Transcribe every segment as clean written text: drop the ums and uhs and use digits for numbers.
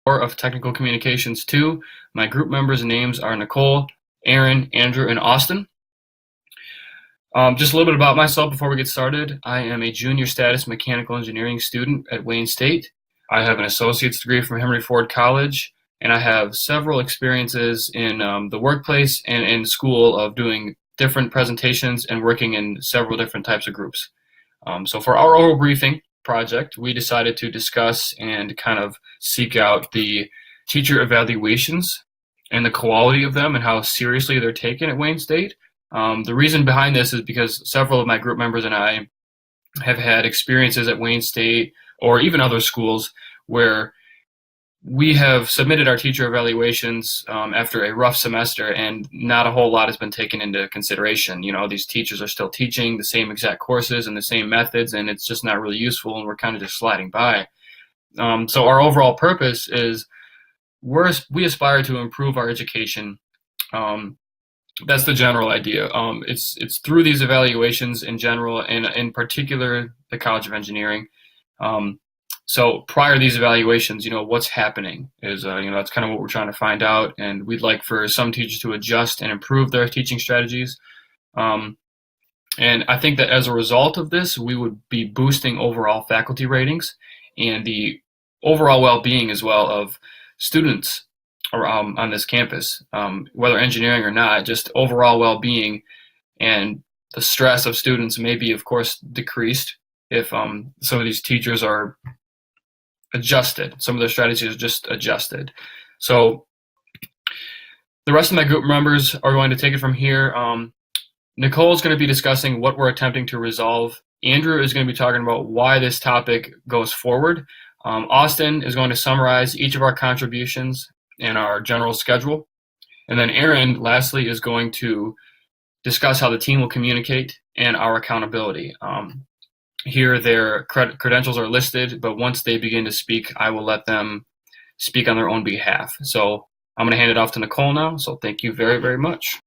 of Technical Communications 2. My group members' names are Nicole, Aaron, Andrew, and Austin. Just a little bit about myself before we get started. I am a junior status mechanical engineering student at Wayne State. I have an associate's degree from Henry Ford College, and I have several experiences in the workplace and in school of doing different presentations and working in several different types of groups. So for our oral briefing project, we decided to discuss and kind of seek out the teacher evaluations and the quality of them and how seriously they're taken at Wayne State. The reason behind this is because several of my group members and I have had experiences at Wayne State or even other schools where we have submitted our teacher evaluations after a rough semester, and not a whole lot has been taken into consideration. You know, these teachers are still teaching the same exact courses and the same methods, and it's just not really useful, and we're kind of just sliding by. So our overall purpose is we aspire to improve our education. That's the general idea. It's through these evaluations in general, and in particular, the College of Engineering. So prior to these evaluations, what's happening is, that's kind of what we're trying to find out. And we'd like for some teachers to adjust and improve their teaching strategies. And I think that as a result of this, we would be boosting overall faculty ratings and the overall well-being as well of students on this campus, whether engineering or not. Just overall well-being and the stress of students may be, of course, decreased if some of these teachers are adjusted. Some of their strategies are just adjusted. So the rest of my group members are going to take it from here. Nicole is going to be discussing what we're attempting to resolve. Andrew is going to be talking about why this topic goes forward. Austin is going to summarize each of our contributions and our general schedule. And then Aaron, lastly, is going to discuss how the team will communicate and our accountability. Here, their credentials are listed, but once they begin to speak, I will let them speak on their own behalf. So I'm going to hand it off to Nicole now. So thank you very, very much.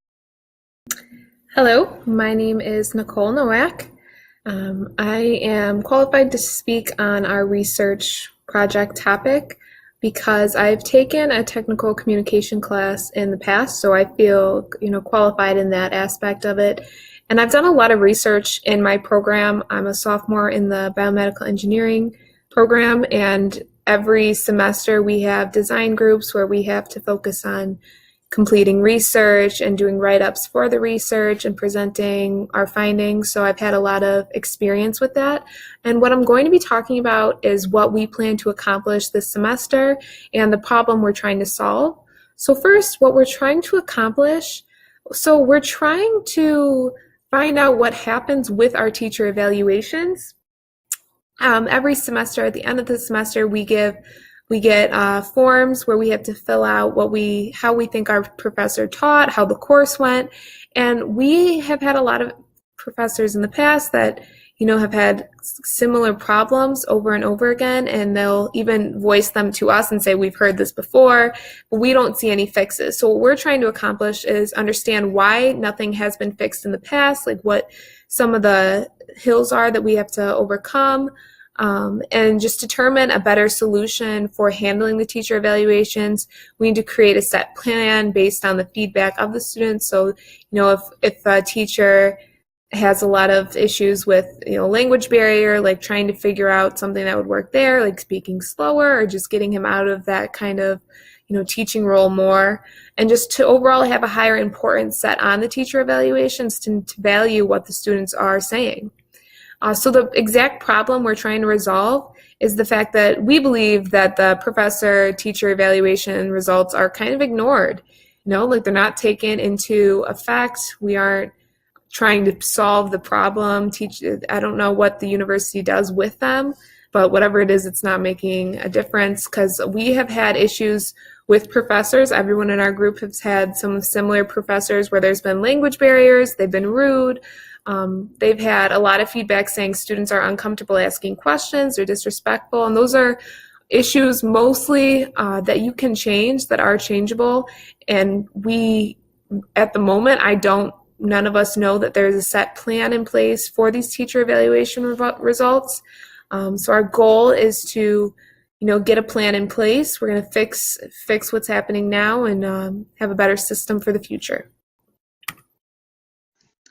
Hello, my name is Nicole Nowak. I am qualified to speak on our research project topic because I've taken a technical communication class in the past, so I feel qualified in that aspect of it. And I've done a lot of research in my program. I'm a sophomore in the biomedical engineering program, and every semester we have design groups where we have to focus on completing research and doing write-ups for the research and presenting our findings. So I've had a lot of experience with that. And what I'm going to be talking about is what we plan to accomplish this semester and the problem we're trying to solve. So first, what we're trying to accomplish, so we're trying to find out what happens with our teacher evaluations. Every semester, at the end of the semester, we get forms where we have to fill out how we think our professor taught, how the course went, and we have had a lot of professors in the past that have had similar problems over and over again, and they'll even voice them to us and say, we've heard this before, but we don't see any fixes. So what we're trying to accomplish is understand why nothing has been fixed in the past, like what some of the hills are that we have to overcome, and just determine a better solution for handling the teacher evaluations. We need to create a set plan based on the feedback of the students. So, if a teacher has a lot of issues with language barrier, like trying to figure out something that would work there, like speaking slower or just getting him out of that kind of teaching role more, and just to overall have a higher importance set on the teacher evaluations to value what the students are saying. So the exact problem we're trying to resolve is the fact that we believe that the professor-teacher evaluation results are kind of ignored. Like they're not taken into effect. We aren't trying to solve the problem. I don't know what the university does with them, but whatever it is, it's not making a difference, because we have had issues with professors. Everyone in our group has had some similar professors where there's been language barriers, they've been rude, they've had a lot of feedback saying students are uncomfortable asking questions, they're disrespectful, and those are issues mostly that you can change, that are changeable. And we, at the moment, none of us know that there's a set plan in place for these teacher evaluation results. So our goal is to, get a plan in place. We're going to fix what's happening now and have a better system for the future.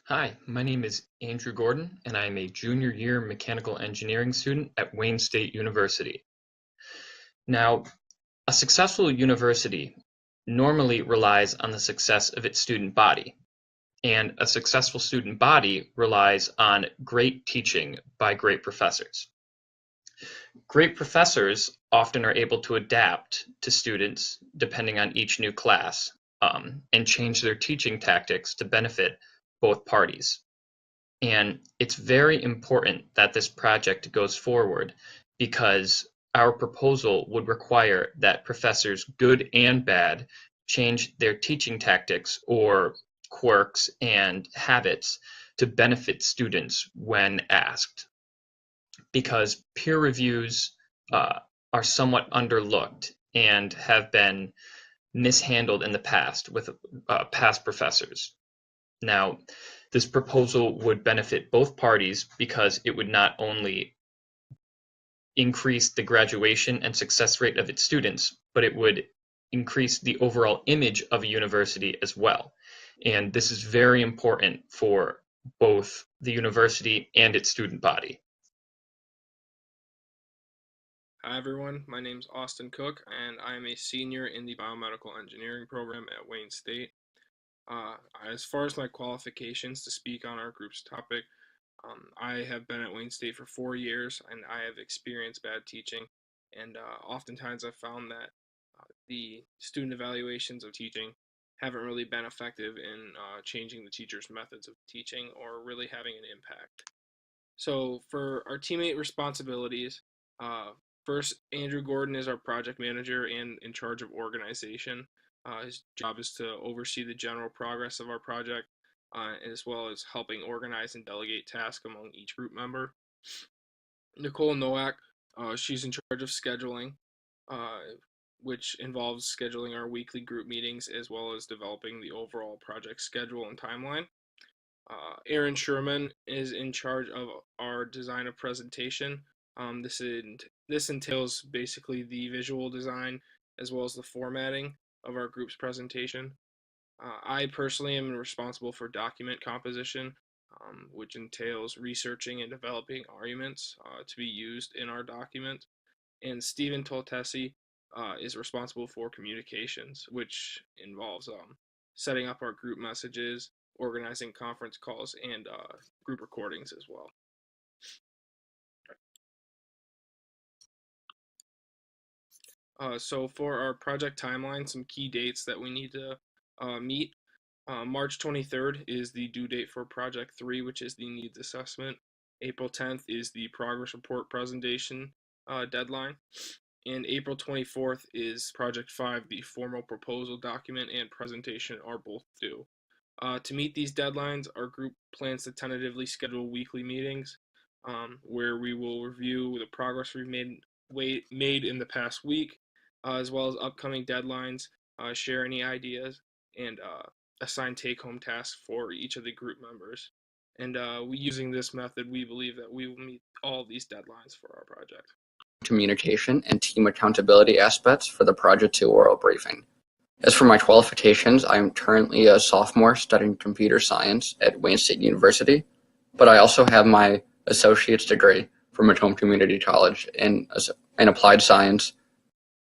Hi, my name is Andrew Gordon, and I am a junior year mechanical engineering student at Wayne State University. Now, a successful university normally relies on the success of its student body, and a successful student body relies on great teaching by great professors. Great professors often are able to adapt to students depending on each new class and change their teaching tactics to benefit both parties. And it's very important that this project goes forward because our proposal would require that professors, good and bad, change their teaching tactics or quirks and habits to benefit students when asked. Because peer reviews are somewhat underlooked and have been mishandled in the past with past professors. Now, this proposal would benefit both parties because it would not only increase the graduation and success rate of its students, but it would increase the overall image of a university as well. And this is very important for both the university and its student body. Hi everyone, my name is Austin Cook and I am a senior in the biomedical engineering program at Wayne State. As far as my qualifications to speak on our group's topic, I have been at Wayne State for 4 years and I have experienced bad teaching, and oftentimes I've found that the student evaluations of teaching haven't really been effective in changing the teacher's methods of teaching or really having an impact. So for our teammate responsibilities, first, Andrew Gordon is our project manager and in charge of organization. His job is to oversee the general progress of our project, as well as helping organize and delegate tasks among each group member. Nicole Nowak, she's in charge of scheduling, which involves scheduling our weekly group meetings as well as developing the overall project schedule and timeline. Aaron Sherman is in charge of our design of presentation. This entails basically the visual design as well as the formatting of our group's presentation. I personally am responsible for document composition, which entails researching and developing arguments to be used in our document. And Stephen Toltesi is responsible for communications, which involves setting up our group messages, organizing conference calls, and group recordings as well. So for our project timeline, some key dates that we need to meet. March 23rd is the due date for Project 3, which is the needs assessment. April 10th is the progress report presentation deadline. And April 24th is Project 5, the formal proposal document and presentation are both due. To meet these deadlines, our group plans to tentatively schedule weekly meetings where we will review the progress we've made in the past week, as well as upcoming deadlines, share any ideas, and assign take-home tasks for each of the group members. And using this method, we believe that we will meet all these deadlines for our project. Communication and team accountability aspects for the Project 2 oral briefing. As for my qualifications, I am currently a sophomore studying computer science at Wayne State University, but I also have my associate's degree from Macomb Community College in applied science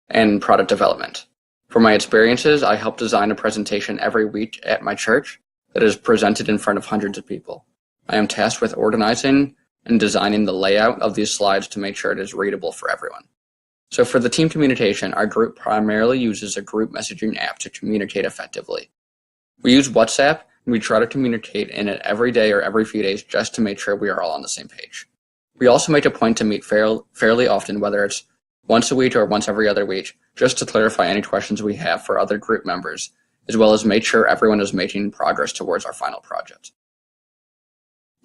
and product development. For my experiences, I help design a presentation every week at my church that is presented in front of hundreds of people. I am tasked with organizing and designing the layout of these slides to make sure it is readable for everyone. So for the team communication, our group primarily uses a group messaging app to communicate effectively. We use WhatsApp, and we try to communicate in it every day or every few days just to make sure we are all on the same page. We also make a point to meet fairly often, whether it's once a week or once every other week, just to clarify any questions we have for other group members, as well as make sure everyone is making progress towards our final project.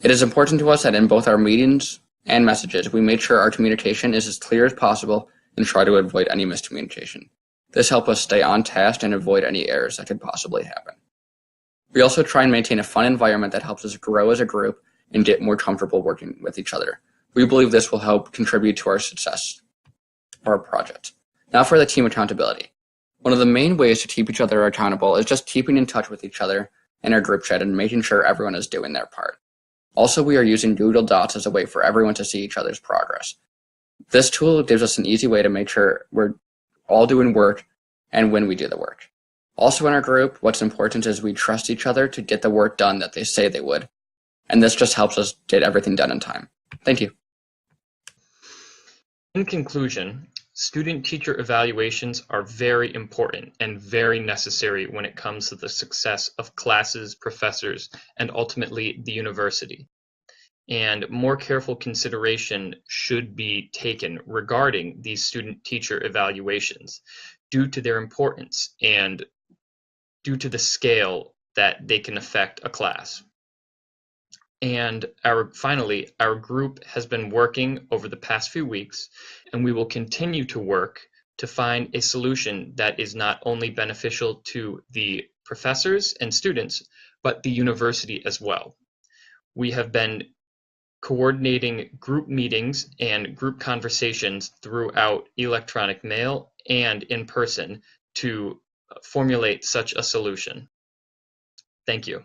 It is important to us that in both our meetings and messages, we make sure our communication is as clear as possible and try to avoid any miscommunication. This helps us stay on task and avoid any errors that could possibly happen. We also try and maintain a fun environment that helps us grow as a group and get more comfortable working with each other. We believe this will help contribute to our success. for a project. Now for the team accountability. One of the main ways to keep each other accountable is just keeping in touch with each other in our group chat and making sure everyone is doing their part. Also, we are using Google Docs as a way for everyone to see each other's progress. This tool gives us an easy way to make sure we're all doing work and when we do the work. Also in our group, what's important is we trust each other to get the work done that they say they would. And this just helps us get everything done in time. Thank you. In conclusion, student-teacher evaluations are very important and very necessary when it comes to the success of classes, professors, and ultimately the university. And more careful consideration should be taken regarding these student-teacher evaluations due to their importance and due to the scale that they can affect a class. And finally, our group has been working over the past few weeks, and we will continue to work to find a solution that is not only beneficial to the professors and students, but the university as well. We have been coordinating group meetings and group conversations throughout electronic mail and in person to formulate such a solution. Thank you.